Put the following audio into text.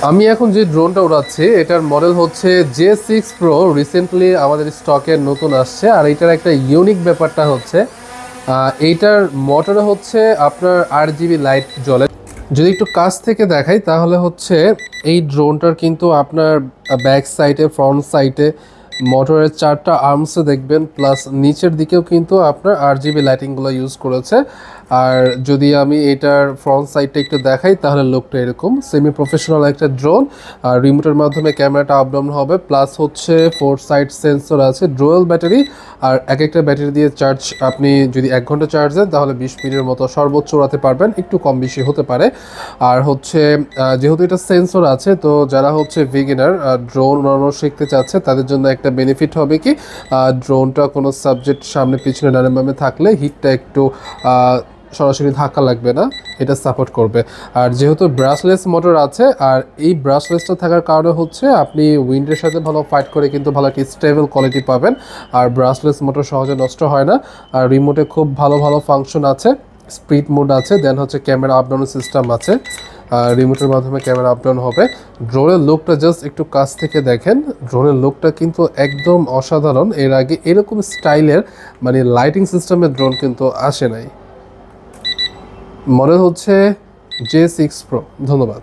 আমি এখন যে ড্রোনটা উড়াচ্ছি এটার মডেল হচ্ছে J6 Pro। রিসেন্টলি আমাদের স্টকে নতুন আসছে। আর এটার একটা ইউনিক ব্যাপারটা হচ্ছে এইটার মোটরে হচ্ছে আপনার RGB লাইট জ্বলে। যদি একটু কাছ থেকে দেখাই তাহলে হচ্ছে এই ড্রোনটার কিন্তু আপনার ব্যাক সাইডে, ফ্রন্ট সাইডে মোটরের 4টা আর্মসে দেখবেন, প্লাস নিচের দিকেও কিন্তু আপনার RGB লাইটিংগুলো ইউজ করেছে। আর যদি আমি এটার ফ্রন্ট সাইডটা একটু দেখাই তাহলে লুকটা এরকম সেমি প্রফেশনাল একটা ড্রোন। আর রিমোটের মাধ্যমে ক্যামেরাটা আপ ডাউন হবে, প্লাস হচ্ছে 4 সাইড সেন্সর আছে, ডুয়াল ব্যাটারি। আর এক একটা ব্যাটারি দিয়ে চার্জ আপনি যদি 1 ঘন্টা চার্জ দেন তাহলে 20 মিনিটের মতো সর্বোচ্চ উড়াতে পারবেন, একটু কম বেশি হতে পারে। আর হচ্ছে যেহেতু এটা সেন্সর আছে, তো যারা হচ্ছে বিগিনার ড্রোন উড়ানো শিখতে চাচ্ছে তাদের জন্য একটা বেনিফিট হবে কি, ড্রোনটা কোনো সাবজেক্ট সামনে পিছনে ডানে বামে থাকলে হিটটা একটু সরাসরি ধাক্কা লাগবে না, এটা সাপোর্ট করবে। আর যেহেতু ব্রাশলেস মোটর আছে, আর এই ব্রাশলেসটা থাকার কারণে হচ্ছে আপনি উইন্ডের সাথে ভালো ফাইট করে কিন্তু ভালো একটা স্টেবল কোয়ালিটি পাবেন। আর ব্রাশলেস মোটর সহজে নষ্ট হয় না। আর রিমোটে খুব ভালো ভালো ফাংশন আছে, স্পিড মোড আছে, দেন হচ্ছে ক্যামেরা আপ ডাউনের সিস্টেম আছে। রিমোটের মাধ্যমে ক্যামেরা আপ ডাউন হবে। ড্রোনের লুকটা জাস্ট একটু কাছ থেকে দেখেন, ড্রোনের লুকটা কিন্তু একদম অসাধারণ। এর আগে এরকম স্টাইলের মানে লাইটিং সিস্টেমের ড্রোন কিন্তু আসে নাই। মডেল হচ্ছে J6 Pro। ধন্যবাদ।